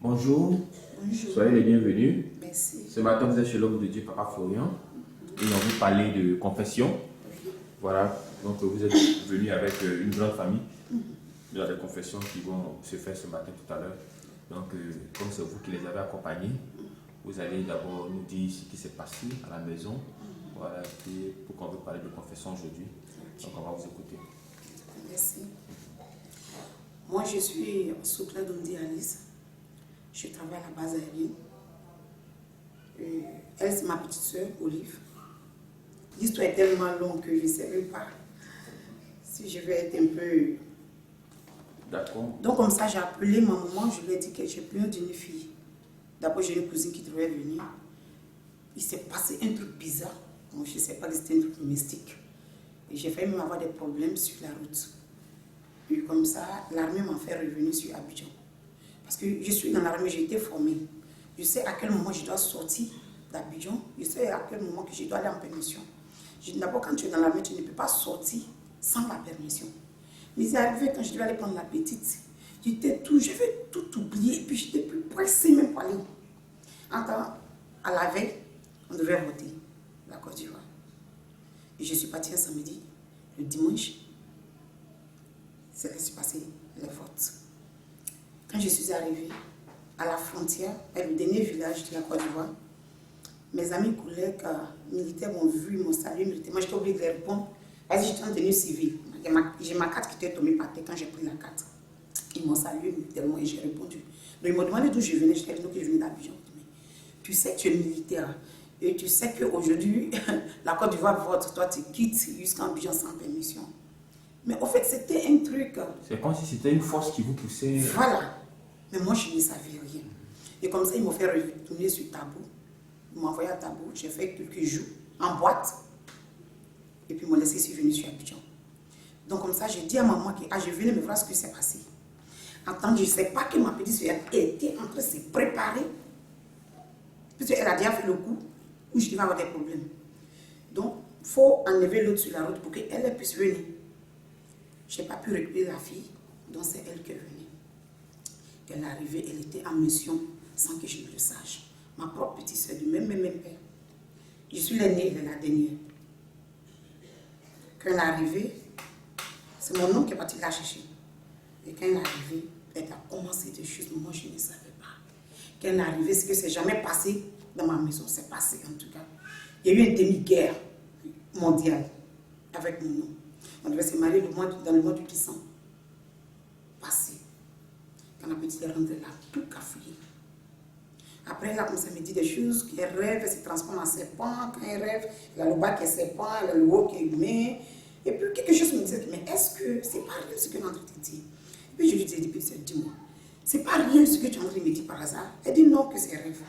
Bonjour, Bonjour. soyez les bienvenus. Merci. Ce matin, vous êtes chez l'homme de Dieu, Papa Florian, et on vous parler de confession. Voilà, donc vous êtes venus avec une grande famille. Il y a des confessions qui vont se faire ce matin tout à l'heure. Donc, comme c'est vous qui les avez accompagnés, vous allez d'abord nous dire ce qui s'est passé à la maison. Voilà, et pourquoi on veut parler de confession aujourd'hui. Donc, on va vous écouter. Merci. Moi, je suis Soukla Dondi Alice. Je travaille à la base aérienne. Elle, c'est ma petite soeur, Olive. L'histoire est tellement longue que je ne sais même pas si je vais être un peu... D'accord. Donc, comme ça, j'ai appelé ma maman. Je lui ai dit que j'ai besoin d'une fille. D'abord, j'ai une cousine qui devait venir. Il s'est passé un truc bizarre. Moi, je ne sais pas que c'était un truc mystique. Et j'ai failli même avoir des problèmes sur la route. Et comme ça, l'armée m'a fait revenir sur Abidjan. Parce que je suis dans l'armée, j'ai été formée. Je sais à quel moment je dois sortir d'Abidjan. Je sais à quel moment que je dois aller en permission. D'abord, quand tu es dans l'armée, tu ne peux pas sortir sans la permission. Mais c'est arrivé quand je devais aller prendre la petite. J'avais tout oublié et puis j'étais plus pressée même pour aller. À la veille, on devait voter la Côte d'Ivoire. Et je suis partie un samedi. Le dimanche, c'est là s'est passé les votes. Quand je suis arrivée à la frontière, le dernier village de la Côte d'Ivoire, mes amis collègues militaires m'ont vu, ils m'ont salué. Moi, j'étais obligée de les répondre. Vas-y, j'étais en tenue civile. J'ai ma carte qui était tombée par terre quand j'ai pris la carte. Ils m'ont salué militairement et j'ai répondu. Donc, ils m'ont demandé d'où je venais. Je dit que je venais d'Abidjan. Tu sais que tu es militaire et tu sais qu'aujourd'hui, la Côte d'Ivoire vote. Toi, tu quittes jusqu'en Abidjan sans permission. Mais au fait, c'était un truc. C'est comme si c'était une force qui vous poussait. Voilà. Mais moi, je ne savais rien. Et comme ça, ils m'ont fait retourner sur Tabou. Ils m'ont envoyé à Tabou. J'ai fait quelques jours en boîte. Et puis, ils m'ont laissé venir sur Abidjan. Donc, comme ça, j'ai dit à maman que je venais me voir ce qui s'est passé. En tant que je ne sais pas que ma petite soeur était en train de se préparer. Parce qu'elle a déjà fait le coup où je devais avoir des problèmes. Donc, il faut enlever l'autre sur la route pour qu'elle puisse venir. Je n'ai pas pu récupérer la fille, donc c'est elle qui est venue. Elle est arrivée, elle était en mission sans que je ne le sache. Ma propre petite soeur du même père. Je suis l'aînée, elle est la dernière. Quand elle est arrivée, c'est mon oncle qui est parti la chercher. Et quand elle est arrivée, elle a commencé des choses, moi je ne savais pas. Quand elle est arrivée, ce que c'est jamais passé dans ma maison, c'est passé en tout cas. Il y a eu une demi-guerre mondiale avec mon nom. On devait se marier dans le mois du décembre. Passé. Quand la petite est rentrée là, tout cafouillé. Après, elle a commencé à me dire des choses, qu'elle rêve, elle se transforme en serpent. Quand elle rêve, elle a le bas qui est serpent, elle a le haut qui est humain. Et puis quelque chose me disait, mais est-ce que c'est pas rien ce que tu es en train de dire? Et puis je lui dis, dis-moi, c'est pas rien ce que tu es en train de me dire par hasard? Elle dit non, que c'est rêve.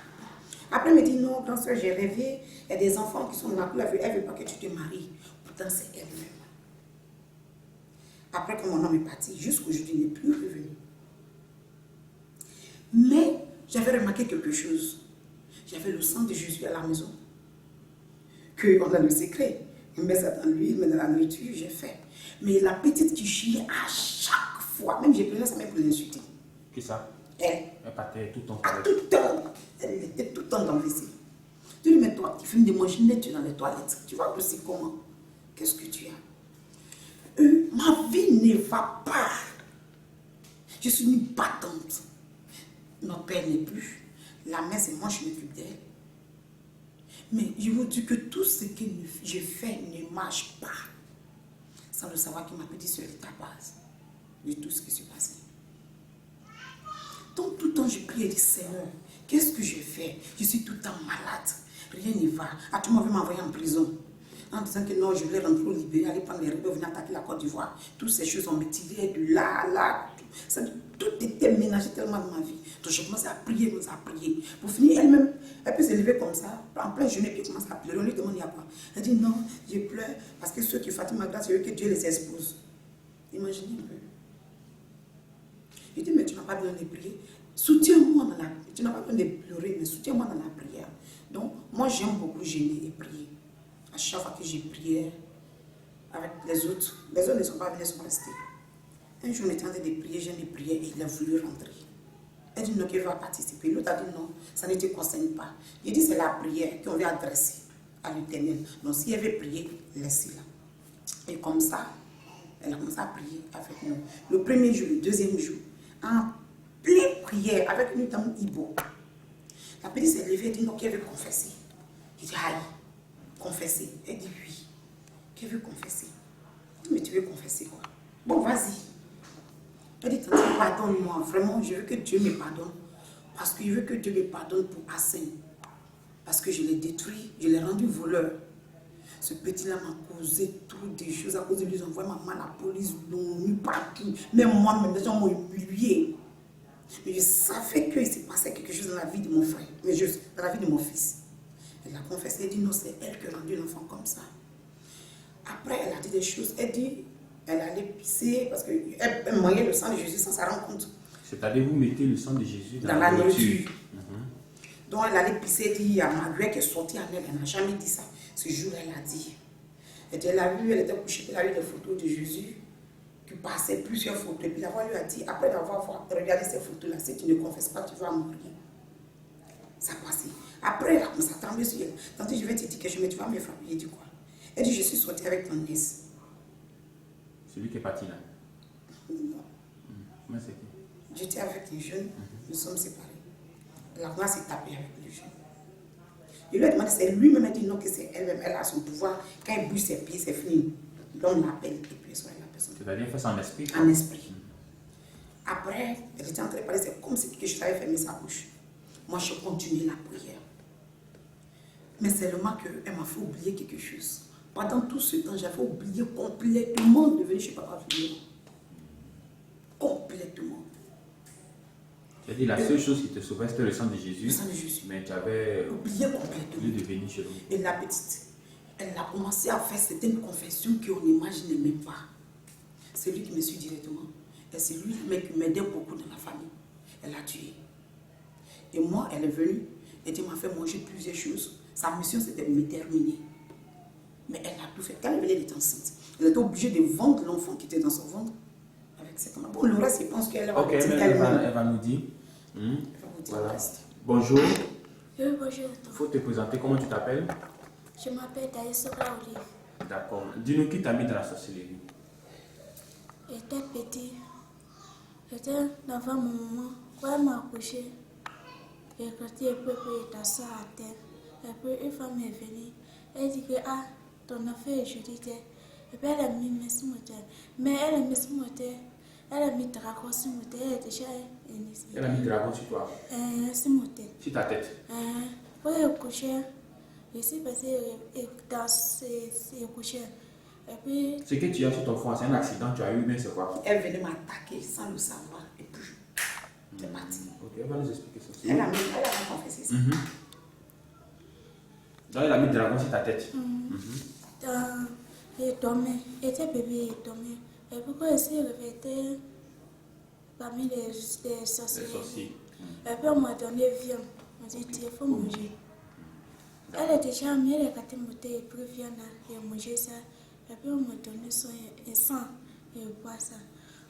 Après, elle me dit non, grand soeur, j'ai rêvé, il y a des enfants qui sont dans la cour, elle veut pas que tu te maries. Pourtant, c'est elle-même. Après, quand mon homme est parti, jusqu'aujourd'hui, il n'est plus revenu. Mais j'avais remarqué quelque chose. J'avais le sang de Jésus à la maison. Qu'on a le secret. Il met ça dans l'huile, il met dans la nourriture, j'ai fait. Mais la petite qui chiait à chaque fois, même j'ai pris sa mère pour l'insulter. Qui ça? Elle. Elle partait tout le temps. Tout le temps. Elle était tout le temps dans le WC. Tu lui mets toi, tu finis de manger net dans les toilettes. Tu vois aussi comment? Qu'est-ce que tu as? Ma vie ne va pas. Je suis une battante. Notre père n'est plus. La mère, c'est moi, je m'occupe d'elle. Mais je vous dis que tout ce que je fais ne marche pas. Sans le savoir que ma petite soeur est à base de tout ce qui s'est passé. Donc tout le temps, je prie et dis, Seigneur, qu'est-ce que je fais? Je suis tout le temps malade. Rien ne va. À tout moment, il m'envoyer en prison. En disant que non, je voulais rentrer au Libéria, aller prendre les rebelles, venir attaquer la Côte d'Ivoire. Toutes ces choses, on me tirait de là. Tout était ménagé tellement dans ma vie. Donc je commençais à prier. Pour finir, elle-même, elle peut se lever comme ça, en plein jeûne, et puis elle commence à pleurer. On lui demande, il y a quoi? Elle dit, non, je pleure parce que ceux qui font ma grâce, c'est eux que Dieu les expose. Imaginez un peu. Je dis, mais tu n'as pas besoin de prier. Soutiens-moi dans la... Tu n'as pas besoin de pleurer, mais soutiens-moi dans la prière. Donc, moi, j'aime beaucoup jeûner et prier. À chaque fois que j'ai prié avec les autres ne sont pas venus, ils sont restés. Un jour, on était en train de prier, j'ai prié et il a voulu rentrer. Elle dit non, qu'elle va participer. L'autre a dit non, ça ne te concerne pas. Il dit c'est la prière qu'on veut adresser à l'Éternel. Donc si elle veut prier, laissez-la. Et comme ça, elle a commencé à prier avec nous. Le premier jour, le deuxième jour, en pleine prière avec nous dans Ibo. La petite s'est levée et dit non, qu'elle veut confesser. Il dit aïe, confesser. Elle dit oui, qu'elle veut confesser. Mais tu veux confesser quoi? Bon, vas-y. Elle dit, tante, pardonne-moi. Vraiment, je veux que Dieu me pardonne. Parce qu'il veut que Dieu me pardonne pour Hassan. Parce que je l'ai détruit, je l'ai rendu voleur. Ce petit-là m'a causé toutes des choses. À cause de lui, ils envoient maman à la police, l'ONU, partout. Même moi-même, les gens m'ont humilié. Mais je savais qu'il s'est passé quelque chose dans la vie de mon frère. Mais juste dans la vie de mon fils. Elle a confessé, elle dit, non, c'est elle qui a rendu l'enfant comme ça. Après, elle a dit des choses. Elle dit, elle allait pisser parce qu'elle mangeait le sang de Jésus sans s'en rendre compte. C'est-à-dire, vous mettez le sang de Jésus dans la nourriture. Donc, elle allait pisser. Elle dit, il y a Marguerite qui est sortie en elle. Elle n'a jamais dit ça. Ce jour, elle a dit. Elle a vu, elle était couchée, elle a vu des photos de Jésus qui passaient, plusieurs photos. Et puis, la voix lui a dit, après avoir regardé ces photos-là, si tu ne confesses pas, tu vas mourir. Ça passait. Après, elle a commencé à trembler sur elle. Tandis que je vais te dire que tu vas me frapper. Elle dit quoi? Elle dit, je suis sortie avec ton nièce. Celui qui est parti là? Non. Comment c'est qui? J'étais avec les jeunes, nous sommes séparés. La voix s'est tapée avec les jeunes. Je lui ai demandé, c'est lui-même, elle dit non, que c'est elle-même, elle a son pouvoir. Quand elle bouge ses pieds, c'est fini. L'homme l'appelle et puis elle soit la personne. C'est-à-dire, elle fait ça en esprit? En esprit. Après, elle était en train de parler, c'est comme si je t'avais fermé sa bouche. Moi, je continuais la prière. Mais seulement qu'elle m'a fait oublier quelque chose. Pendant tout ce temps, j'avais oublié complètement de venir chez Papa Fillon. Complètement. C'est-à-dire, la seule chose qui te sauvait, c'était le sang de Jésus. Le sang de Jésus. Mais tu avais oublié complètement. oublié de venir chez nous. Et la petite, elle a commencé à faire certaines confessions qu'on n'imagine même pas. C'est lui qui me suit directement. Et c'est lui qui m'aidait beaucoup dans la famille. Elle a tué. Et moi, elle est venue. Elle m'a fait manger plusieurs choses. Sa mission, c'était de me terminer. Mais elle a tout fait. Quand elle venait, elle était enceinte. Elle était obligée de vendre l'enfant qui était dans son ventre. Avec cette maman. Bon, le reste, je pense qu'elle va dire. Ok, elle va nous dire. Elle va vous dire voilà. le reste. Bonjour. Oui, bonjour. Il faut te présenter. Comment tu t'appelles? Je m'appelle Daïsoka Olive. D'accord. Dis-nous qui t'a mis dans la sorcellerie. J'étais petit. J'étais devant mon maman. Quand elle m'a accouché, j'ai éclaté un peu, puis j'ai tassé à terre. Et puis une femme est venue. Elle dit que ton affaire est jolie. Et puis elle a mis merci moteur. Mais elle a mis merci moteur. Elle a mis dragon sur moteur. Elle est déjà initiée. Elle a mis dragon sur toi? Sur moteur. Sur ta tête? Quand j'ai accouché, je suis passée dans ces couchés. Et puis. Ce que tu as sur ton front, c'est un accident, tu as eu, mais c'est quoi? Elle venait m'attaquer sans le savoir. Et puis, elle est partie. Ok, elle va nous expliquer ça. Elle a confessé ça. Donc, elle a mis le dragon sur ta tête. Il dormait. Il était bébé, il dormait. Et puis, quand il s'est réveillé parmi les sorciers. Et puis, on m'a donné viande. On m'a dit, il faut manger. Elle est déjà mis, elle a gâté monter et puis viande, et a mangé ça. Et puis, on m'a donné son sang et boit ça.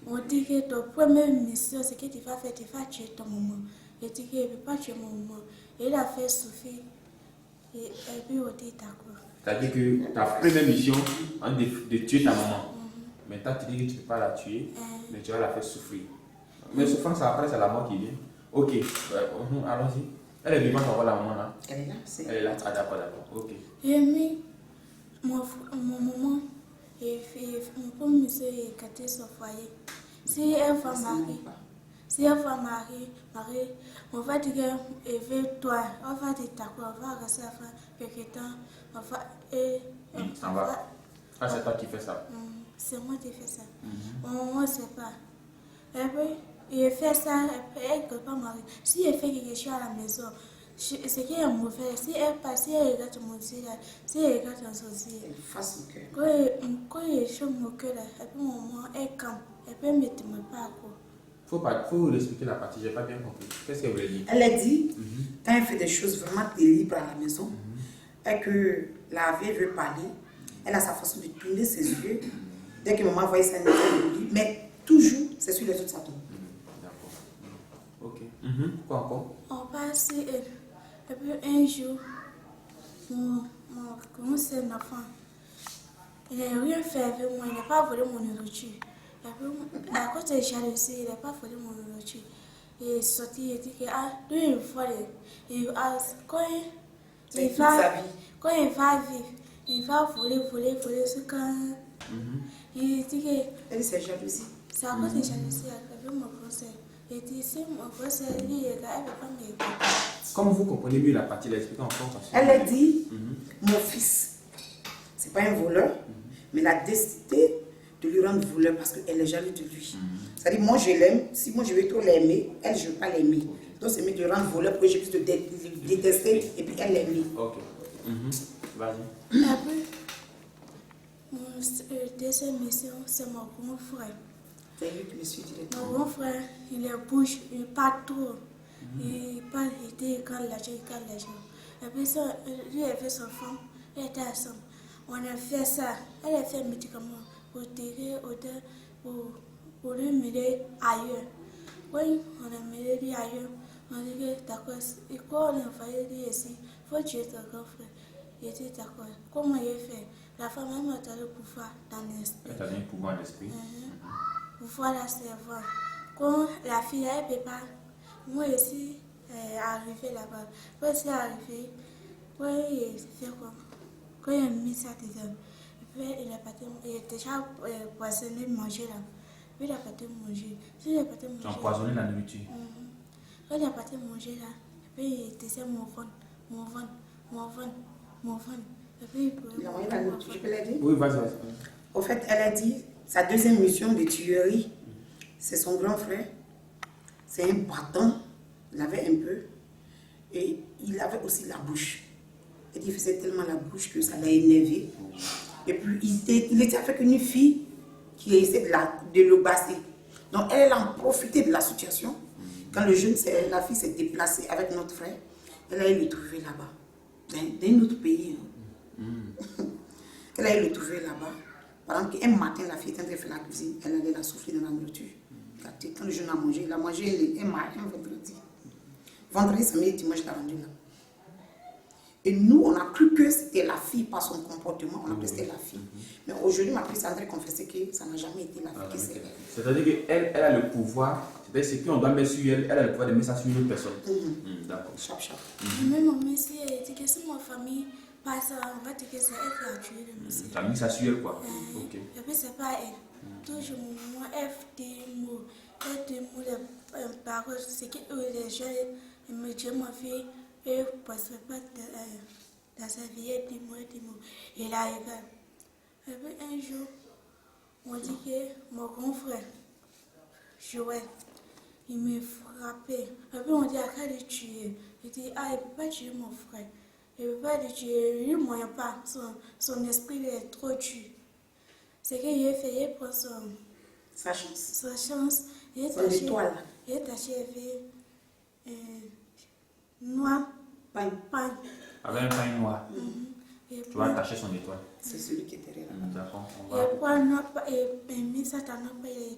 On dit que ton première mission, c'est que tu vas faire, tu vas tuer ton maman. Il dit qu'il ne peut pas tuer mon maman. Il a fait souffrir. Et puis, on dit d'accord. C'est-à-dire que ta première mission, de tuer ta maman. Maintenant, tu dis que tu ne peux pas la tuer, mais tu vas la faire souffrir. Mais souffrance, après, c'est la mort qui vient. Ok, allons-y. Elle est vivante encore, la maman là? Elle est là. Elle est là. Ah, d'accord. Ok. J'ai mis mon maman et mon premier monsieur est gâté son foyer. Si elle va marier, on va dire qu'elle veut toi, on va dire d'accord, on va rester à faire quelque temps, on va ça va. Ah, c'est toi qui fais ça? C'est moi qui fais ça. On ne sait pas. Et puis, il fait ça, et puis elle ne peut pas marier. Si elle fait quelque chose à la maison, c'est qu'elle est mauvaise. Si elle passe, si elle regarde mon ciel, si elle regarde un sorcier, Elle fasse son cœur. quand il chauffe mon cœur, et puis mon maman, elle campe, et puis elle ne me met pas à quoi. Faut expliquer la partie, j'ai pas bien compris. Qu'est-ce qu'elle voulait dire? Elle a dit, quand elle fait des choses vraiment terribles à la maison, et que la vieille veut parler, elle a sa façon de tourner ses yeux. Dès que maman voit ça, elle dit, mais toujours, c'est sur les autres, ça tombe. Ok. Quoi encore? On passe et puis un jour, mon c'est un enfant. Il n'a rien fait avec moi, il n'a pas volé mon nourriture. Et puis, à cause de jalousie, il n'a pas volé mon nourriture. Il est sorti, il dit que lui, il vole. Quand il va vivre, il va voler jusqu'à. Il dit que. Elle, c'est jalousie. C'est à cause de jalousie avec mon conseil. Et dit, si mon conseil, lui, elle ne peut pas m'aider. Comme vous comprenez mieux la partie, l'expliquer encore. Elle a dit, mon fils, c'est pas un voleur, mais il a décidé de lui rendre voleur parce qu'elle est jalouse de lui. C'est-à-dire, moi je l'aime, si moi je veux trop l'aimer, elle je ne veux pas l'aimer. Donc c'est mieux de le rendre voleur pour que je puisse le détester et puis elle l'aimer. Ok. Vas-y. Après, mon deuxième mission, c'est mon grand frère. C'est lui qui me suit directement. Mon grand frère, il est bouche, il parle trop. Il parle, il dit, il gagne l'argent. Et puis ça, lui, elle fait son femme, elle était ensemble. On a fait ça, elle a fait un médicament pour tirer pour lui mêler ailleurs. Oui, on a mêlé lui ailleurs. On a dit que d'accord, et quoi on a envoyé lui ici, il faut tuer ton grand frère. Il dit d'accord. Comment il fait? La femme a mis le pouvoir dans l'esprit. Elle a mis le pouvoir dans l'esprit. Pouvoir la servante. Quand la fille, elle ne peut pas. Moi aussi, arrivé là-bas. Quand c'est arrivé, quand il fait quoi? Quand il a mis ça dedans, puis il est déjà poisonné, manger là. Puis il a pas manger. Si il a pas manger. Empoisonné la nourriture. Quand il a pas manger là, puis il disait mon ventre. Et puis il a envoyé la nourriture, je peux la dire? Oui, vas-y. Au fait, elle a dit, sa deuxième mission de tuerie, c'est son grand frère. C'est un bâton, il avait un peu. Et il avait aussi la bouche. Et il faisait tellement la bouche que ça l'a énervé. Et puis il était avec une fille qui essayait de le basser. Donc elle a profité de la situation. Quand la fille s'est déplacée avec notre frère, elle a eu le trouver là-bas. D'un autre pays. Elle a eu le trouver là-bas. Par exemple, un matin, la fille était en train de faire la cuisine, elle allait la souffler dans la nourriture. Quand le jeune a mangé, il a mangé un vendredi. Vendredi, samedi, dimanche, il a rendu là. Et nous, on a cru que c'était la fille par son comportement, on a cru que c'était la fille. Mais aujourd'hui, ma fille s'est en train de confesser que ça n'a jamais été la fille qui s'est elle. C'est-à-dire qu'elle elle a le pouvoir, c'est-à-dire ce qu'on doit mettre sur elle, elle a le pouvoir de mettre ça sur une autre personne. D'accord. Chap. Même mon monsieur, elle dit que si ma famille passe, on va dire que c'est elle qui a tué le monsieur. Tu as mis ça sur elle, quoi. Ok. Et puis c'est pas elle. Toujours moi, les paroles, c'est que les gens me disent, ma fille, et parce que pas dans sa vie, dis-moi. Et là, et puis un jour, on dit que mon grand frère, Joël, il m'a frappé. Et puis on dit à quoi le tuer. Il dit, il ne peut pas tuer mon frère. Il ne peut pas le tuer. Il ne moyen pas. Son esprit est trop dur. C'est qu'il a fait, il prend Sa chance. Il est son étoile. Il est taché avec noir. Pain. Avec un pain noir. Tu vas attacher son étoile. C'est celui qui est derrière là. D'accord. Et quoi, il met ça dans notre pain, il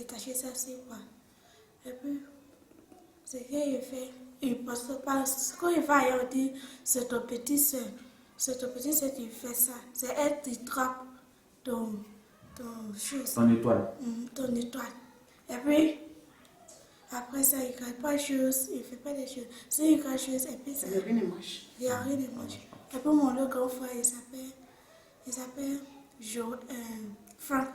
est taché ça, c'est quoi. Et puis, c'est qu'il fait. Il passe pas. Quand il va ailleurs, il dit, c'est ton petit soeur. C'est ton petit soeur qui fait ça. C'est elle qui trappe ton chose. Ton étoile. Ton étoile. Et puis, après ça, il ne garde pas de choses, il ne fait pas des choses. Si il garde des choses, et puis ça. Il n'y a rien de moche. Il n'y a rien de moche. Et puis, mon autre grand frère, il s'appelle Franck.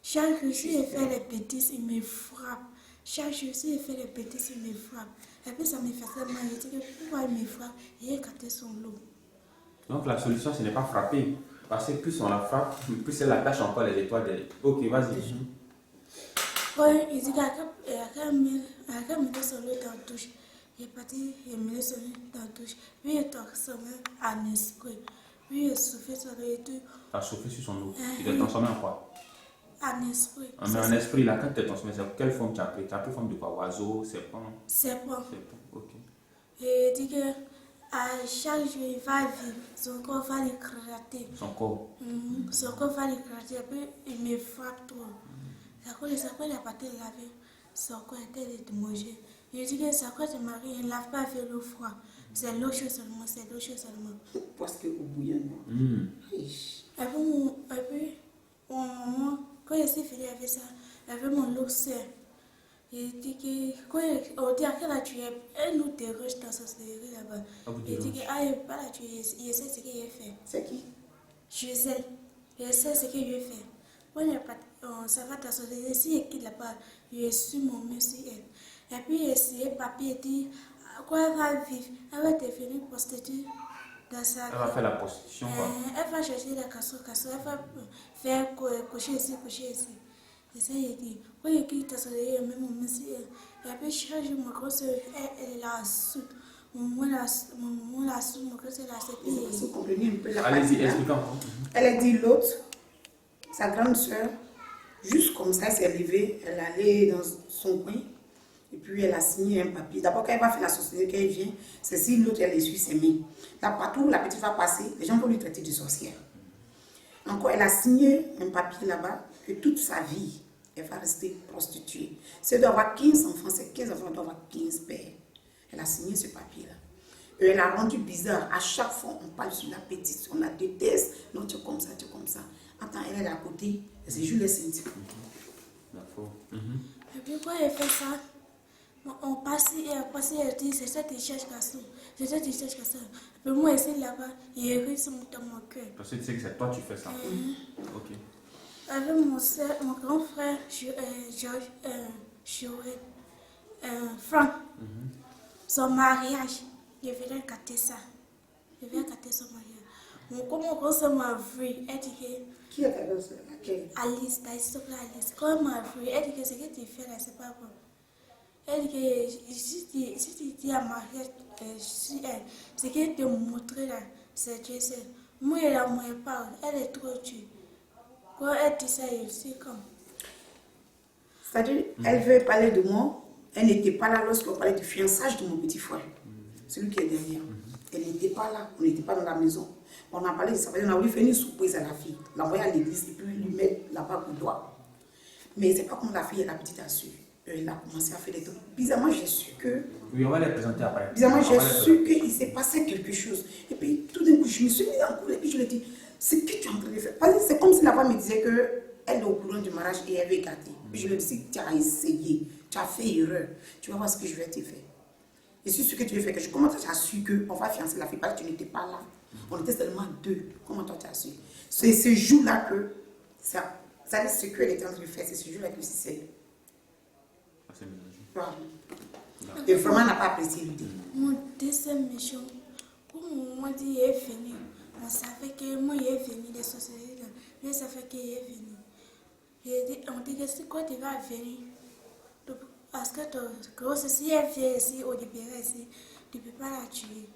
Chaque jour, s'il fait les bêtises, il me frappe. Chaque jour, s'il fait les bêtises, il me frappe. Et puis, ça me fait tellement mal. Il dit que pourquoi il me frappe, il a gâté son lot. Donc, la solution, ce n'est pas frapper. Parce que plus on la frappe, plus elle attache encore les étoiles. Ok, vas-y. Oui, il dit qu'il a mis son lot dans la douche. Il est parti, il a mis son lot dans la douche. Puis il est transformé en esprit. Puis il a soufflé sur le tout. Tu as soufflé sur son eau. Tu t'es transformé en quoi? En esprit. Mais en esprit, là, quand tu t'es transformé, c'est quelle forme tu as pris? Tu as pris forme de quoi? Oiseau, serpent? Serpent. Ok. Et il dit que à chaque jour, il va vivre. Son corps va l'éclater. Son corps? Son corps va l'éclater. Et puis il me frappe trop. C'est à cause de ça qu'il a pas été lavé. c'est quoi de manger. Je dis que c'est quoi de marier, il ne lave pas avec l'eau froide. C'est l'eau chaude seulement, c'est l'eau chaude seulement. Parce que au bouillon. Et puis, mon maman, quand je suis finie avec ça, avec mon luxeur, il dit que, quand on dit à quelle heure tu es, elle nous dérange dans sa série là-bas. Il dit que, il n'est pas là, il sait ce qu'il a fait. C'est qui? Je sais ce que je fais. Quand ça va dans sa série, si elle quitte là-bas, je suis mon monsieur elle. Et puis, essayer, papier dit, quoi elle va vivre, elle va devenir prostituée. Elle va faire la prostitution, quoi. Elle va chercher la casserole, elle va faire coucher ici. Et ça, il dit, quand il quitte son lit, même mon monsieur, et puis change ma grosse, elle la soupe. Mon la soupe, ma grosse, elle la soupe. Allez-y, expliquez. Elle a dit l'autre, sa grande soeur, juste comme ça, elle s'est levée, elle allait dans son coin. Et puis elle a signé un papier. D'abord, quand elle va faire la société, quand elle vient, c'est si l'autre, elle essuie ses mains. Là, partout où la petite va passer, les gens vont lui traiter de sorcière. Encore, elle a signé un papier là-bas que toute sa vie, elle va rester prostituée. Si elle doit avoir 15 enfants, c'est 15 enfants, elle doit avoir 15 pères. Elle a signé ce papier-là. Et elle a rendu bizarre. À chaque fois, on parle sur la petite, on la déteste. Non, tu es comme ça, tu es comme ça. Attends, elle est à côté, elle se joue les seins. Et puis, quand elle fait ça, on passe et elle dit, c'est ça que tu cherches, garçon. C'est ça que tu cherches, garçon. Mais moi, ici, là-bas, il y a eu dans mon cœur. Parce que tu sais que c'est toi qui fais ça. Ok. Avec mon grand frère, Franck, son mariage, je vais gâter ça. Je vais gâter son mariage. Comme mon grand soeur m'a vu, elle dit que... Qui est ta grosse soeur? Alice, Alice. Quand elle m'a vu, elle dit que ce que tu fais là, c'est pas bon. Elle dit que si tu dis à mariage, ce qu'elle te montre là, c'est Dieu seul. Moi, elle a moins parle, elle est trop dure. Quand elle dit ça, elle sait comme. C'est-à-dire, elle veut parler de moi. Elle n'était pas là lorsqu'on parlait du fiançage de mon petit frère. Celui qui est derrière. Elle n'était pas là. On n'était pas dans la maison. On a parlé de ça. On a voulu faire une surprise à la fille. L'envoyer à l'église et puis lui mettre là-bas au doigt. Mais c'est pas comme la fille et la petite a su. Elle a commencé à faire des trucs. Bizarrement, j'ai su que... Oui, on va les présenter après. Bizarrement, j'ai su qu'il s'est passé quelque chose. Et puis, tout d'un coup, je me suis mis en cours et puis je lui ai dit, c'est que tu es en train de faire. C'est comme si la femme me disait qu'elle est au courant du mariage et elle veut écarter. Puis je lui ai dit, tu as essayé, tu as fait erreur. Tu vas voir ce que je vais te faire. Et c'est ce que tu veux faire. Comment tu as su qu'on va fiancer la fille parce que tu n'étais pas là. On était seulement deux. Comment toi tu as su? C'est ce jour-là que... Ça c'est ce qu'elle était en train de faire. C'est ce jour-là que c'est... Et vraiment, elle n'a pas apprécié l'idée. Mon deuxième mission, comme on dit, il est venu. On savait que moi, il est venu des sociétés. Mais ça fait qu'il est venu. On dit que c'est quoi tu vas venir? Parce que grosse, si elle vient ici, au libéral ici, tu ne peux pas la tuer.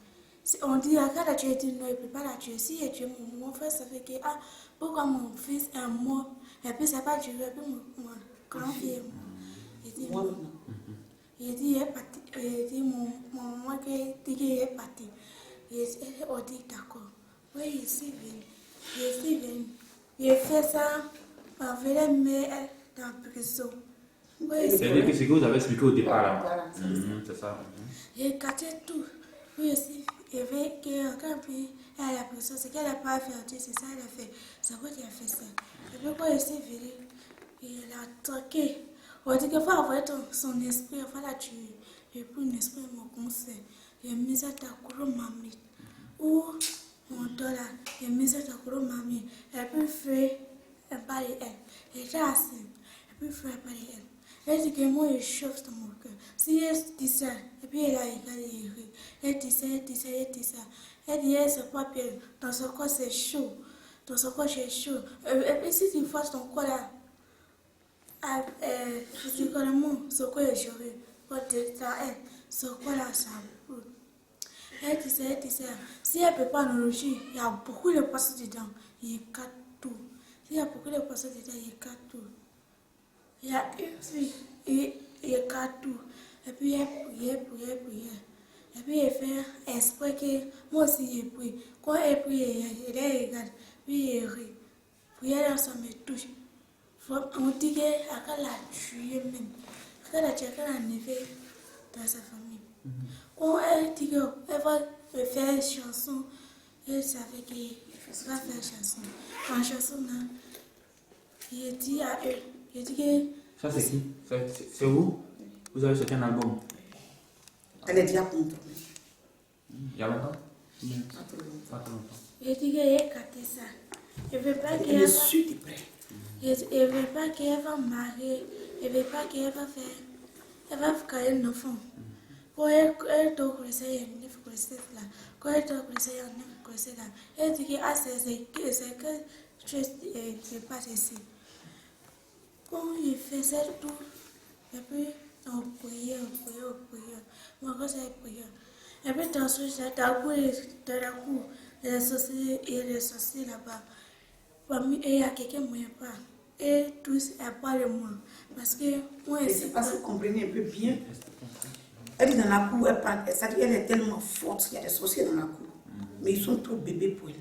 On dit, quand la tuer, non, il ne peut pas la tuer. Si elle tue mon frère, ça fait que, pourquoi mon fils est mort? Et puis, ça va durer, et puis mon grand-fils est mort. Il dit, il est parti. Il dit, mon maman dit qu'il est parti. On dit, d'accord. Oui, il s'est venu. Il a fait ça, on voulait mettre dans la prison. C'est-à-dire que ce que vous avez expliqué au départ, là. Voilà, C'est ça. Il a gâté tout. Lui aussi, il avait quand elle a la prison, c'est qu'elle n'a pas fait, c'est ça qu'elle a fait. C'est quoi qui a fait ça? Et puis quand il s'est venu, il a traqué. On dit qu'il faut avoir son esprit, il faut la tuer. Et puis l'esprit mon conseil. Il a mis ça à la mamie. Ou mon dollar, il a mis ça à la mamie. Et puis fait un balai elle. Il était assis. Et puis fait un balai elle. Elle dit que moi, je chauffe dans mon cœur. Si elle dit ça, et puis elle a regardé, elle dit ça. Elle dit, ce papier, dans son corps, c'est chaud. Dans son corps, c'est chaud. Et puis si tu fasses ton corps là, physiquement, son corps est chaud. Quand tu es elle, son corps là, ça brûle. Elle dit ça. Si elle ne peut pas nous loger, il y a beaucoup de poissons dedans. Il écarte tout. S'il y a beaucoup de poissons dedans, il écarte tout. Il y a une fille, il écarte tout. Et puis il priait. Et puis il fait exprès que moi aussi il prie. Quand il prie, il regarde. Puis il rit. Puis ça me touche. On dit qu'elle l'a tué même. qu'elle a un effet dans sa famille. Quand elle dit qu'elle va faire une chanson, elle savait qu'elle va faire une chanson. En chanson, il dit à eux, il dit que... Ça, c'est qui? C'est où? Vous avez sorti un album? Elle est déjà contre. Il y a longtemps? Pas trop longtemps. Pas trop longtemps. Il dit qu'elle a gâté ça. Il ne veut pas qu'elle Elle est va... sûre de près. Il ne veut pas qu'elle va marier. Il ne veut pas qu'elle va faire... Elle va faire un enfant. Quand elle doit commencer à ne pas commencer là. Quand elle doit commencer à ne pas commencer là. Elle dit que c'est que je ne pas ici. Quand il faisait tout, et puis on priait. Moi, quand c'est prière. Et puis dans ce jeu, dans la cour, il y a les sorciers là-bas. Et il y a quelqu'un qui ne me pas. Et tous, elle parle de moi. Parce que moi, Et c'est parce que vous comprenez un peu bien. Elle est dans la cour, elle est tellement forte, il y a des sorciers dans la cour. Mais ils sont trop bébés pour elle.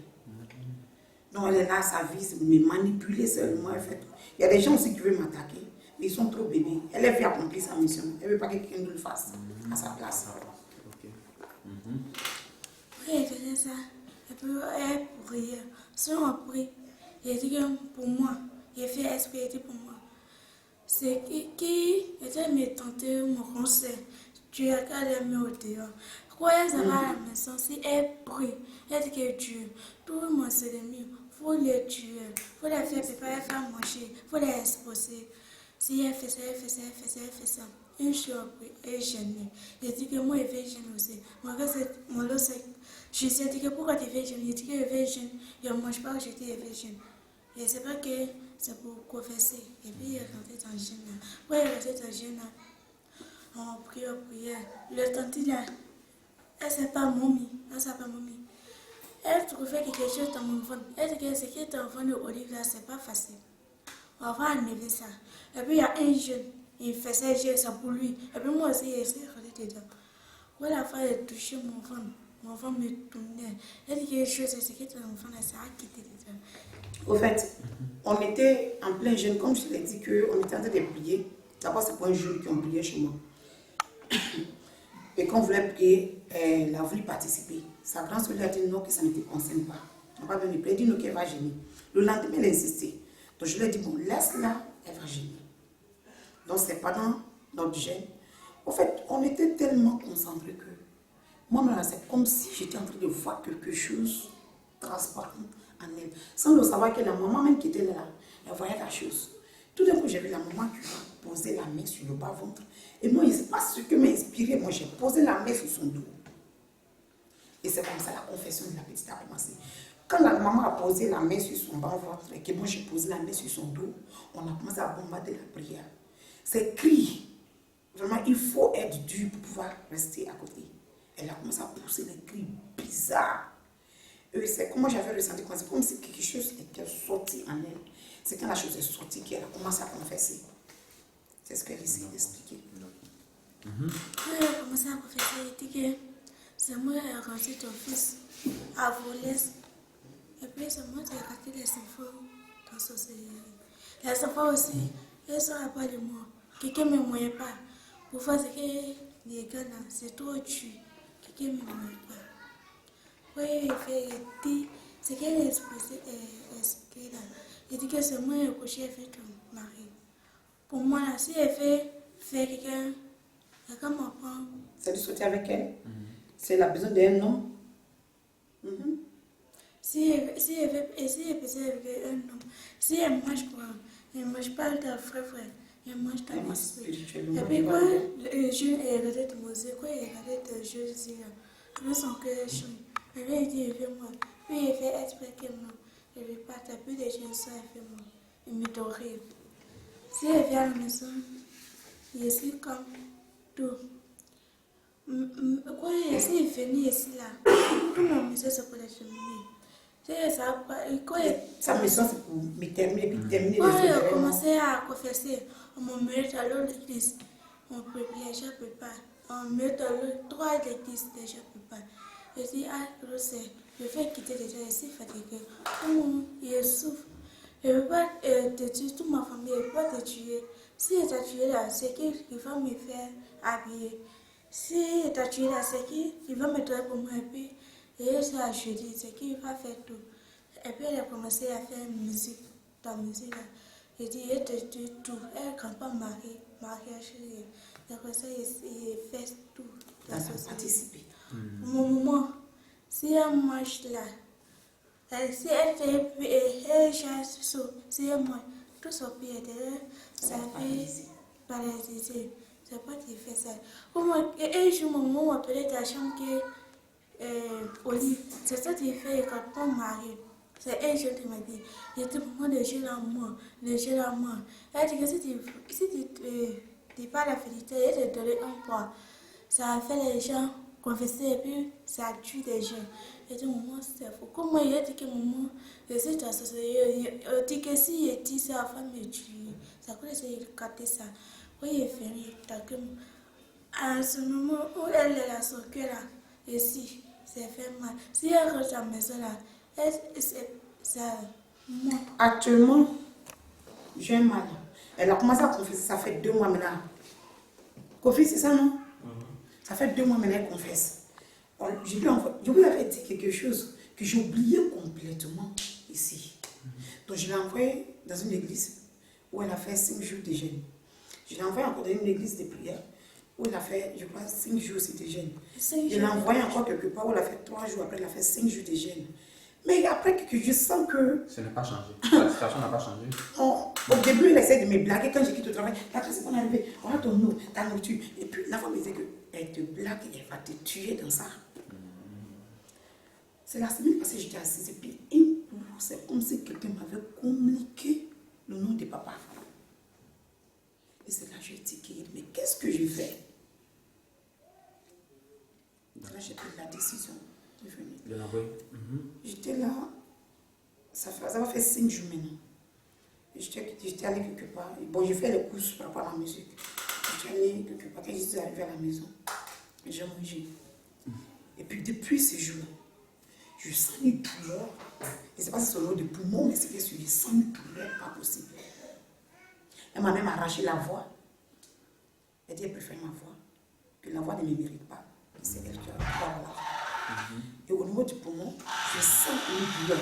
Donc elle est là, sa vie, c'est me manipuler seulement. Elle fait tout. Il y a des gens aussi qui veulent m'attaquer, mais ils sont trop bébés. Elle veut accomplir sa mission. Elle ne veut pas que quelqu'un le fasse à sa place. Oui, elle faisait ça. Et puis elle priait. Si on prie, il dit que pour moi, il fait esprit, il dit pour moi. C'est qui était mes tantes, mon conseil. Tu as qu'à les mettre au dehors. Quand elle va à la maison, si elle prie, elle dit que Dieu, tout le monde c'est mieux. Il faut les tuer, il faut les faire préparer, faire manger, il faut les exposer. Si elle fait ça, une chose après, elle gêne. Elle dit que moi, je vais gêner aussi. Moi, je sais que pourquoi tu fais gêner, je dis que je vais gêner. Je ne mange pas, je dis que je vais gêner. Je ne sais pas que c'est pour confesser. Et puis, il est rentré dans le gêne. Quand il est rentré dans le gêne, on prie. Le tante là, elle ne sait pas momie. Elle trouvait quelque chose dans mon ventre. Elle dit que ce qui est dans le ventre d'Olive là, c'est pas facile. On va enlever ça. Et puis il y a un jeune, il faisait ça pour lui. Et puis moi aussi, j'ai essayé de rentrer dedans. Quand la femme a touché mon ventre me tournait. Elle dit que les choses, ce qui est dans mon ventre là, ça a quitté dedans. Au fait, on était en plein jeûne, comme je l'ai dit, qu'on était en train de prier. D'abord, c'est pour un jeune qui ont prié chez moi. Et quand on voulait prier, elle a voulu participer. Sa grande soeur lui a dit non, que ça ne te concerne pas. On va venir prier, elle dit non, qu'elle va gêner. Le lendemain, elle a insisté. Donc je lui ai dit, bon, laisse-la, elle va gêner. Donc c'est pendant notre gêne. En fait, on était tellement concentrés que moi, c'est comme si j'étais en train de voir quelque chose transparent en elle. Sans le savoir que la maman même qui était là, elle voyait la chose. Tout d'un coup, j'ai vu la maman qui a posé la main sur le bas-ventre. Et moi, c'est pas ce que m'a inspiré. Moi, j'ai posé la main sur son dos. Et c'est comme ça la confession de la petite a commencé. Quand la maman a posé la main sur son bas-ventre et que moi j'ai posé la main sur son dos, on a commencé à bombarder la prière. C'est cri. Vraiment, il faut être dur pour pouvoir rester à côté. Elle a commencé à pousser des cris bizarres. Et c'est comme j'avais ressenti, c'est comme si quelque chose était sorti en elle. C'est quand la chose est sortie qu'elle a commencé à confesser. C'est ce qu'elle essaie d'expliquer. Elle a commencé à confesser, elle dit que c'est moi qui ai rendu ton fils à voler. Et puis c'est moi qui ai raté les enfants dans ce série. Les enfants aussi, ils sont à part de moi. Quelqu'un ne me moyen pas. Pour faire ce que les gars là, c'est trop dur. Quelqu'un ne me moyen pas. Oui, il dit, ce qu'elle a expliqué là. Il dit que c'est moi qui ai couché avec ton mari. Pour moi, là, si elle fait quelqu'un, quelqu'un m'apprend. C'est de sortir avec elle. C'est la besoin d'un homme. Si elle peut avec un homme, si elle mange quoi, elle ne mange pas dans le frère, elle mange dans l'esprit. Et puis quand le jeune est regardé de Mosée, quand il est regardé de Jésus, tout son cœur est chaud. Elle dit, viens-moi. Puis il fait exprès qu'elle non. Elle ne veut pas taper des gens, ça elle fait moi. Il me dort. Si elle vient à la maison, il est comme tout. Quand il est venu ici là, tout mon monsieur se peut terminer. Sa mission c'est pour me terminer, puis terminer quand les il a autres. commencé à confesser, on me met dans l'autre église. On peut déjà peut pas. On me met dans l'autre 3 églises déjà peut pas. Je dis, ah, je vais quitter déjà ici fatigué. Il souffre. Je ne veux pas te tuer toute ma famille, je ne veux pas te tuer. Si il t'a tué là, c'est qui va me faire habiller. Si il t'a tué là, c'est qui va me donner pour moi. Et puis, et ça, je dis, c'est qui va faire tout. Et puis, elle a commencé à faire musique, ta musique là. Il dit, elle te tue tout. Elle quand pas mariage. D'après ça, il fait tout. La participer. Mon maman, si elle mange là, si elle fait chasse, si elle mange, tout son pied, ça fait paralyser. C'est pas qui fait ça. Et je me maman appelait ta chambre que Olive, c'est ça qui fait quand on marie. C'est elle qui m'a dit, il y a tout le monde de jeunes à moi, de jeunes à moi. Elle dit que si tu dis pas la vérité, elle te donne un poids. Ça fait les gens confesser et puis ça tue des gens. Et dit, maman, c'est faux. Comment il a dit que maman, c'est associé, il dit que si il dit ça, la femme est tuée. Ça peut essayer de capter ça. Oui, il fait rien. À ce moment où elle est là, son cœur là, ici, c'est fait mal. Si elle rentre à la maison là, ça monte. Actuellement, j'ai un mal. Elle a commencé à confesser, ça fait 2 mois maintenant. Kofi, c'est ça, non? Ça fait 2 mois maintenant, elle confesse. Je lui avais dit quelque chose que j'ai oublié complètement ici. Donc, je l'ai envoyé dans une église où elle a fait 5 jours de jeûne. Je l'ai envoyé encore dans une église de prière où elle a fait, je crois, 5 jours aussi de jeûne. Je l'ai envoyé encore quelque part où elle a fait 3 jours, après elle a fait 5 jours de jeûne. Mais après que je sens que... Ça n'a pas changé. La situation n'a pas changé. Au début, elle essaie de me blaguer quand je quitte le travail. La classe est arrivée, voilà ton eau, ta nourriture. Et puis la femme me disait qu'elle te blague, elle va te tuer dans ça. C'est la semaine passée, j'étais assise et puis c'est comme si quelqu'un m'avait communiqué le nom de papa. Et c'est là que j'ai dit, mais qu'est-ce que je fais? Là, j'ai pris la décision de venir. De l'envoyer. J'étais là, ça va faire 5 jours maintenant. J'étais allée quelque part. Bon, j'ai fait les courses par rapport à la musique. J'étais allée quelque part. Quand je suis arrivée à la maison, j'ai mangé. Et puis depuis ce jour-là, je sens une douleur. Je ne sais pas si c'est au niveau de poumon, mais c'est que je sens une douleur pas possible. Elle m'a même arraché la voix. Elle dit qu'elle préfère ma voix, que la voix ne me mérite pas. C'est elle qui a la voix. Et au niveau du poumon, je sens une douleur.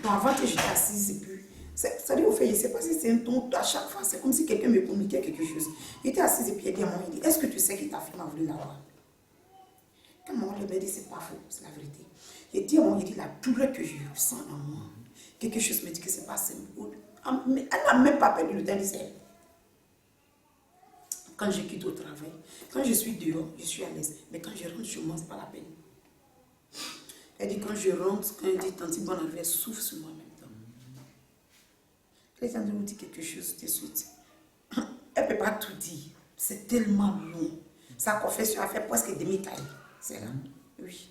Donc avant que j'étais assise et puis, ça dit au fait, je ne sais pas si c'est un ton, à chaque fois, c'est comme si quelqu'un me communiquait quelque chose. J'étais assise et puis elle dit à moi, il dit, est-ce que tu sais que ta fille m'a voulu la voix? Quand maman lui a dit, c'est pas faux, c'est la vérité. Il dit à moi, il dit, la douleur que je sens en moi, quelque chose me dit que c'est pas simple. Elle n'a même pas perdu le temps de dire. Quand je quitte au travail, quand je suis dehors, je suis à l'aise. Mais quand je rentre chez moi, ce n'est pas la peine. Elle dit, quand je rentre, quand elle dit, Tanti bonne arrivée, elle souffle sur moi en même temps. Elle est en train de vous dire quelque chose de suite. Elle ne peut pas tout dire. C'est tellement long. Sa confession a fait presque demi-taille. C'est là. Oui.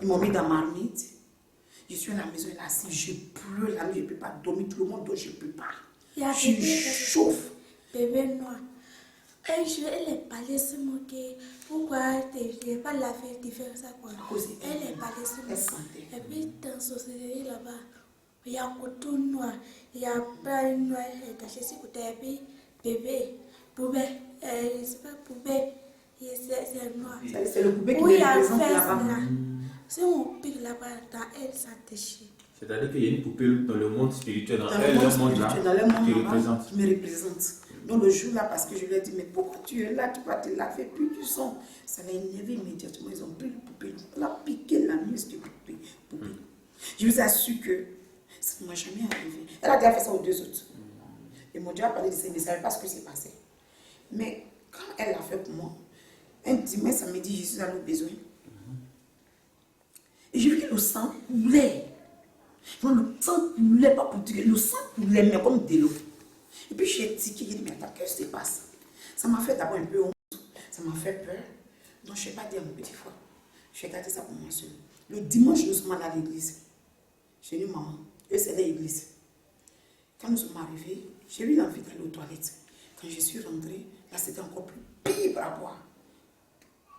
Ils m'ont mis dans ma marmite. Je suis à la maison, elle est assise, je pleure la nuit, je ne peux pas dormir, tout le monde dort, je ne peux pas. Je chauffe. Bébé noir. Elle est parlée sur moi que pourquoi tu n'es pas la faire ça quoi. Elle est parlée sur moi. Et puis dans ce société là-bas, il y a un couteau noir, il y a plein de noir caché sur le côté. Et puis bébé, poubelle, c'est pas poubelle, c'est noir. C'est le poubelle qui me représente là-bas. Si on pique là-bas, dans elle, ça déchire. C'est-à-dire qu'il y a une poupée dans le monde spirituel, dans le monde là, qui représente. Qui me représente. Donc le jour là, parce que je lui ai dit, mais pourquoi tu es là, tu vas te laver, puis tu sens. Ça l'a énervé immédiatement, ils ont pris le poupée, on a piqué la nuit du poupée. Je vous assure que ça ne m'a jamais arrivé. Elle a déjà fait ça aux 2 autres. Ils m'ont déjà parlé de ça, ils ne savaient pas ce qui s'est passé. Mais quand elle l'a fait pour moi, un dimanche samedi, je suis allée au besoin. Et j'ai vu que le sang coulait. Le sang coulait, pas pour dire, le sang coulait, mais comme de l'eau. Et puis j'ai tiqué, j'ai dit, mais attends, qu'est-ce qui se passe? Ça m'a fait d'abord un peu honte, ça m'a fait peur. Donc je n'ai pas dit à mon petit frère. Je vais garder ça pour moi seul. Le dimanche, nous sommes allés à l'église. J'ai dit, maman, eux c'est l'église. Quand nous sommes arrivés, j'ai eu l'envie d'aller aux toilettes. Quand je suis rentrée, là c'était encore plus pire à boire.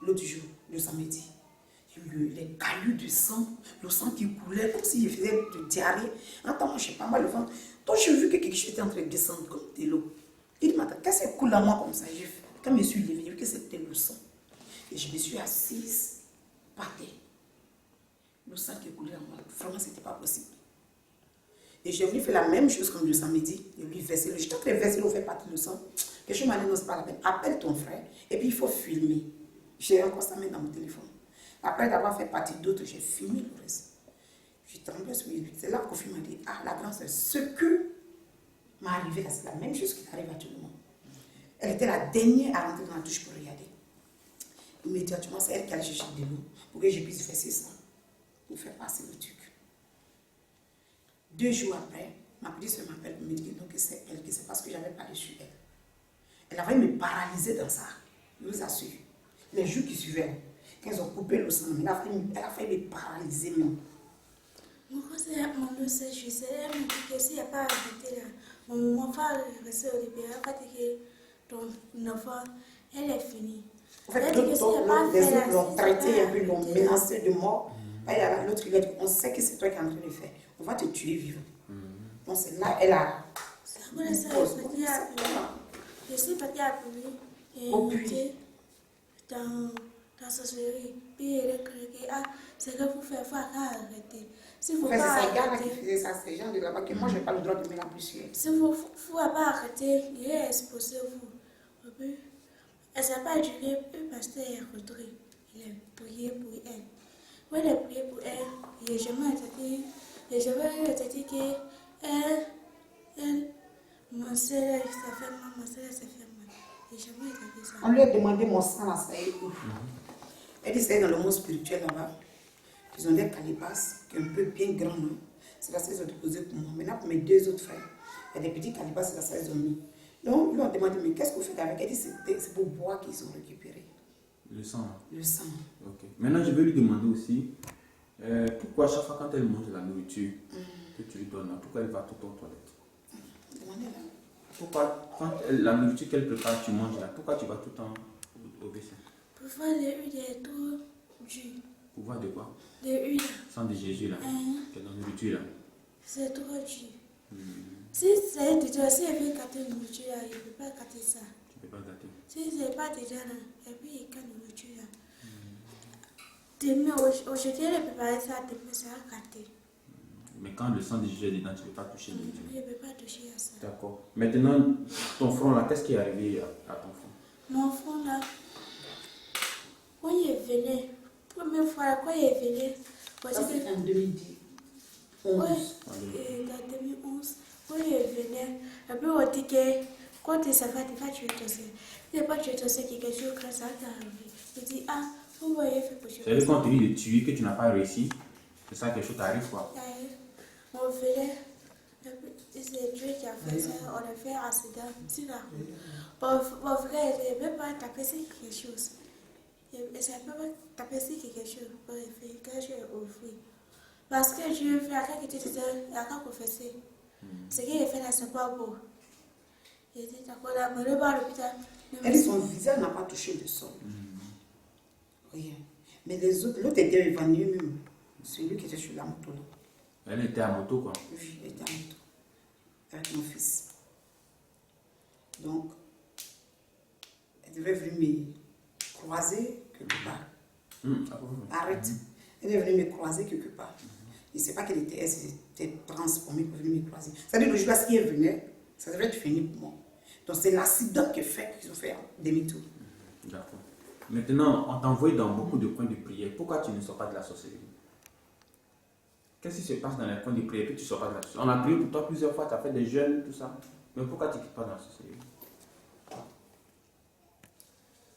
L'autre jour, le samedi. Les cailloux du sang, le sang qui coulait comme s'il faisait de diarrhée. Attends, moi, je n'ai pas mal le ventre. Donc, j'ai vu que quelque chose était en train de descendre comme de l'eau. Il dit, Matin, qu'est-ce qui coule à moi comme ça? Quand je me suis levée, j'ai vu que c'était le sang. Et je me suis assise par terre. Le sang qui coulait à moi, vraiment, ce n'était pas possible. Et j'ai voulu faire la même chose comme le sang me dit. Je lui verser le. J'étais en train de verser l'eau, faire partie du sang. Que je m'a dit, non, c'est pas la peine. Appelle ton frère et puis il faut filmer. J'ai encore ça dans mon téléphone. Après d'avoir fait partie d'autres, j'ai filmé le reste. J'ai tremblé sur lui. C'est là que Kofi m'a dit, ah, la grande sœur, ce que m'est arrivé là, c'est la même chose qui arrive à tout le monde. Elle était la dernière à rentrer dans la douche pour regarder. Immédiatement, c'est elle qui allait chercher de l'eau pour que je puisse verser ça, pour faire passer le truc. 2 jours après, ma petite soeur m'appelle pour me dire que c'est elle, que c'est parce que j'avais parlé sur elle. Elle avait me paralysé dans ça, je vous assure. Les jours qui suivaient, quand ils ont coupé le sang, elle a failli me paralyser même. Mon conseil, mon dossier, je sais, elle me dit que s'il n'y a pas arrêté là, mon enfant reste au début, elle va dire que ton enfant, elle est finie. En fait, les autres l'ont traité et puis l'ont menacé de mort. L'autre, il a dit, on sait que c'est toi qui es en train de faire. On va te tuer vivant. Donc c'est là, elle a... Je suis partie à Pouille, dans sa série. Puis elle a crié, ah, c'est que vous faites, il faut arrêter. Si vous c'est pas ces gars-là qui faisaient ça, ces gens de là-bas, que moi, je n'ai pas le droit de me l'emboucher. Si vous ne pouvez pas arrêter, il est exposé vous. Elle ne s'est pas duré, le pasteur est rentré. Il a prié pour elle. Quand il a prié pour elle, il n'a jamais dit que ma soeur, ça fait mal, ma soeur, ça fait mal. Il n'a jamais dit ça. On lui a demandé mon sang là, ça est où? Elle dit c'est dans le monde spirituel là-bas. Ils ont des calibasses, qui sont un peu bien grands. C'est la saison de poser pour moi. Maintenant, pour mes 2 autres frères, il y a des petits calibasses, c'est la saison mis. Donc, ils lui ont demandé, mais qu'est-ce que vous faites avec? Elle dit, c'est pour boire qu'ils ont récupéré. Le sang. Le sang. Ok. Maintenant, je vais lui demander aussi, pourquoi à chaque fois quand elle mange de la nourriture que tu lui donnes, pourquoi elle va tout le temps aux toilettes? Demandez-la. Pourquoi, quand la nourriture qu'elle prépare, tu manges là, pourquoi tu vas tout le temps au WC? Pour voir les huiles et tout, du. Pour voir de quoi? Les huiles. Sang de Jésus là, quelle nourriture là? C'est trop du. Si c'est déjà, si elle veut gâter la nourriture là, il ne peut pas gâter ça. Tu ne peux pas gâter. Si c'est pas déjà là, et puis il gâte la nourriture là. Demain, aujourd'hui, elle peut préparer ça, demain, ça va gâter. Mais quand le sang de Jésus est dedans, tu ne peux pas toucher le nourriture. Je ne peux pas toucher à ça. D'accord. Maintenant, ton front là, qu'est-ce qui est arrivé à ton front? Mon front là, quand il est venu, première fois, quand il est venu, Ça, c'est en 2010. oui, en 2011, quand il est venu, et puis on dit que quand ça va, tu vas tuer ton soeur. Tu ne vas pas tuer ton soeur, quelque chose comme ça t'est arrivé. Il dit, ah, vous voyez, fait pour tuer. C'est-à-dire quand tu dis de tuer, que tu n'as pas réussi, c'est ça quelque chose t'arrive quoi? Mon frère, c'est Dieu qui a fait ça, on a fait un accident sur la route. Mon frère, il ne peut pas taper sur quelque chose. Il ne peut pas taper sur quelque chose pour faire quelque chose au fruit. Parce que Dieu fait à qui tu disais, il a qu'à confesser. Ce qu'il a fait là, c'est pas beau. Il dit, d'accord, là, mais le bas à l'hôpital. Elle dit son visage n'a pas touché le sol. Rien. Mais les autres, l'autre était évanoui même. Celui qui était sur la moto là. Elle était à moto quoi? Oui, elle était à moto. Avec mon fils. Donc, elle devait venir me croiser quelque part. Arrête. Elle est venue me croiser quelque part. Je ne sais pas qu'elle s'était transformée pour venir me croiser. C'est-à-dire que le jour où elle venait, ça devait être fini pour moi. Donc c'est l'accident qui fait qu'ils ont fait demi-tour. D'accord. Maintenant, on t'a envoyé dans beaucoup de coins de prière. Pourquoi tu ne sors pas de la sorcellerie? Qu'est-ce qui se passe dans les coins de prière que tu ne sors pas de la sorcellerie? On a prié pour toi plusieurs fois, tu as fait des jeûnes, tout ça. Mais pourquoi tu ne quittes pas dans la sorcellerie?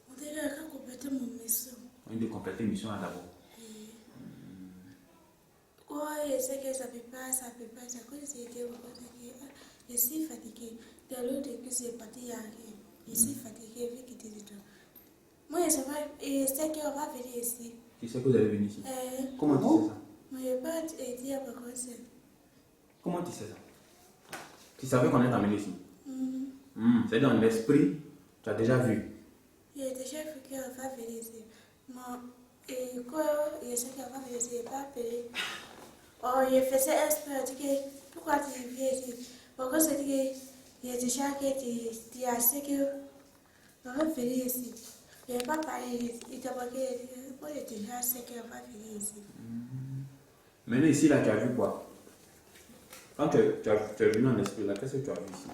On dirait qu'à compléter mon mission. On dit de compléter une mission là d'abord. Oui, c'est que ça ne peut pas, ça ne peut pas. C'est que je suis fatiguée. De l'autre que c'est parti, il y a rien. Je suis fatiguée, vu qu'il était tout. Moi, je sais qu'on va venir ici. Tu sais que vous allez venir ici? Comment tu sais ça? Moi, je n'ai pas dit à ma conseil. Comment tu sais ça? Tu savais qu'on est amené ici? C'est dans l'esprit, tu as déjà vu? J'ai déjà vu qu'on va venir ici. Et quand je sais qu'on va venir ici, je n'ai pas appelé. Oh, je faisais esprit, je dis que pourquoi tu viens ici? Pourquoi je dis que Il est déjà que tu as ce que on va venir ici. Il n'a pas parlé, il t'a pas dit, il est déjà ce qu'on va venir ici. Maintenant, ici, là, tu as vu quoi? Quand tu es venu en esprit, là, qu'est-ce que tu as vu ici?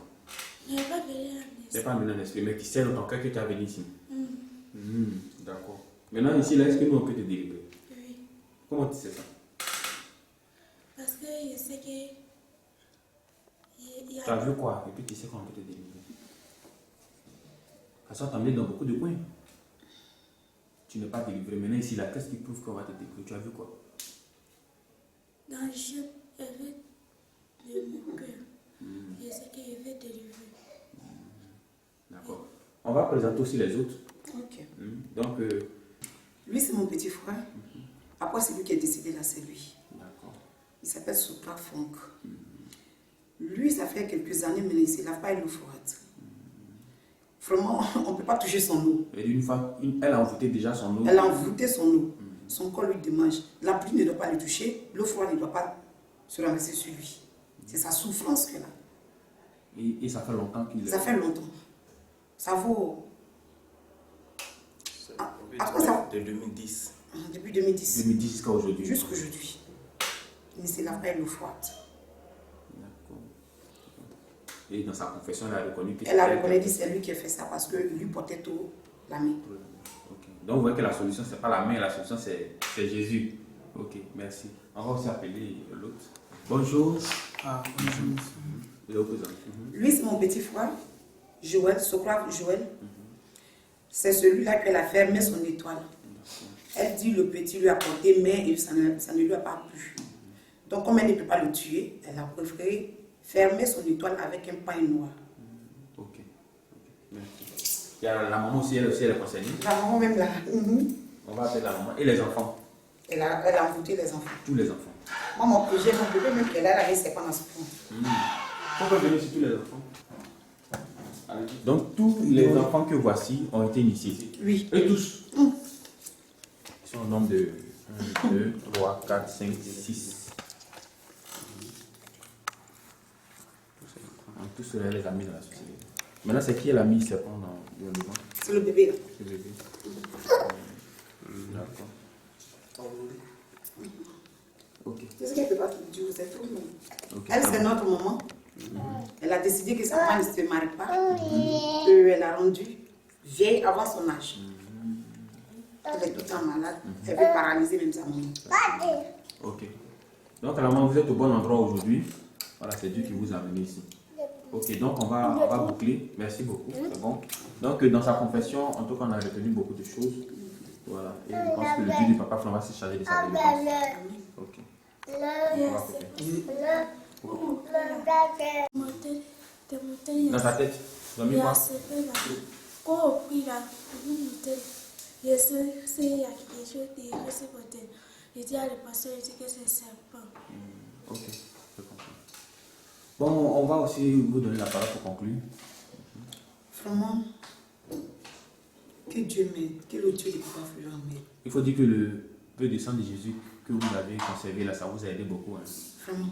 Il n'est pas venu en Tu esprit. n'es pas venu en esprit, mais tu sais dans ton cœur que tu es venu ici. D'accord. Maintenant, ici, là, est-ce que nous, on peut te délivrer? Oui. Comment tu sais ça? Parce que je sais que il y Tu as a... vu quoi? Et puis tu sais qu'on peut te délivrer. Ça t'a amené dans beaucoup de coins. Tu n'es pas délivré. Maintenant, ici, là, qu'est-ce qui prouve qu'on va te délivrer? Tu as vu quoi? Dans le jeu, il veut de mon cœur. Je sais qu'il veut délivrer. D'accord. On va présenter aussi les autres. Ok. Donc, Lui, c'est mon petit frère. Après, c'est lui qui est décédé là, c'est lui. d'accord. Il s'appelle Supra Funk. Lui, ça fait quelques années, mais il ne lave pas l'eau froide. Vraiment, on ne peut pas toucher son eau. Et une fois, elle a envoûté déjà son eau. Elle a envoûté son eau. Son corps lui démange. La pluie ne doit pas le toucher. L'eau froide ne doit pas se renverser sur lui. C'est sa souffrance qu'elle a. Et ça fait longtemps qu'il est. Ça fait longtemps. Ça vaut... Après ça... De 2010. Depuis 2010. 2010 jusqu'à aujourd'hui. Jusqu'aujourd'hui. Il ne se lave pas l'eau froide. D'accord. Et dans sa confession, elle a reconnu que Elle a reconnu que c'est lui qui a fait ça parce que lui portait tout la main. Ok. Donc vous voyez que la solution, ce n'est pas la main, la solution, c'est Jésus. Ok, merci. On va aussi appeler l'autre. Bonjour. Bonjour. Le opposant. Lui, c'est mon petit frère, Joël, Socrate Joël. C'est celui-là qu'elle a fermé son étoile. Elle dit le petit lui a porté, mais ça ne lui a pas plu. Donc, comme elle ne peut pas le tuer, elle a préféré fermer son étoile avec un pain noir. Ok. Merci. Il y a la maman aussi, elle est concernée. La maman même là. On va appeler la maman. Et les enfants. Elle a envoûté les enfants. Tous les enfants. Moi, mon bébé, même qu'elle a, c'est pas dans ce fond. Pourquoi venir sur tous les enfants? Donc tous les enfants que voici ont été initiés. Oui. Et tous. Ils sont au nombre de 1, 2, 3, 4, 5, 6. Tous cela les amis dans la société. Maintenant, c'est qui est l'ami serpent dans le mouvement? C'est le bébé là. C'est le bébé. D'accord. Ok. C'est ce qu'elle ne peut pas te dire, c'est trop long. Ok. Elle, c'est notre maman. Elle a décidé que sa maman ne se marie pas. Elle a rendu vieille avant son âge. Elle est tout le temps malade. Elle veut paralyser même sa maman. Ok. Donc, la maman, vous êtes au bon endroit aujourd'hui. Voilà, c'est Dieu qui vous a amené ici. Ok, donc on va boucler. Merci beaucoup, c'est bon. Donc, dans sa confession, en tout cas, on a retenu beaucoup de choses. Voilà. Et je pense que le Dieu du Papa Flan va se charger de sa délivrance. Ok. On va couper. Dans ta tête, tu as mis quoi? Ok, je comprends. Bon, on va aussi vous donner la parole pour conclure. Vraiment, que Dieu m'aide, que le Dieu du Papa Flan m'aide. Il faut dire que le peu de sang de Jésus que vous avez conservé là, ça vous a aidé beaucoup. Hein. Vraiment.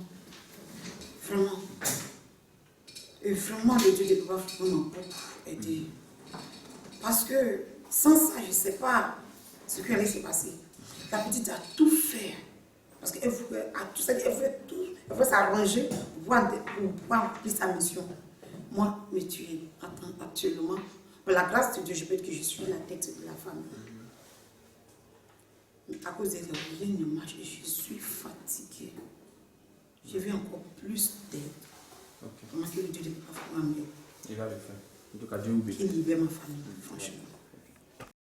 Vraiment. Et vraiment, le Dieu du Papa Flan m'a beaucoup aidé. Parce que sans ça, je ne sais pas ce qui allait se passer. La petite a tout fait. Parce qu'elle voulait tout, elle voulait s'arranger pour pouvoir remplir sa mission. Moi, me tuer actuellement. Pour la grâce de Dieu, je peux dire que je suis la tête de la famille. À cause des rien ne marche et je suis fatiguée. Je veux encore plus d'aide. Ok. Comment que le Dieu ne peut pas faire mieux. Il va le faire. En tout cas, Dieu vous bénisse. Il libère ma famille, franchement.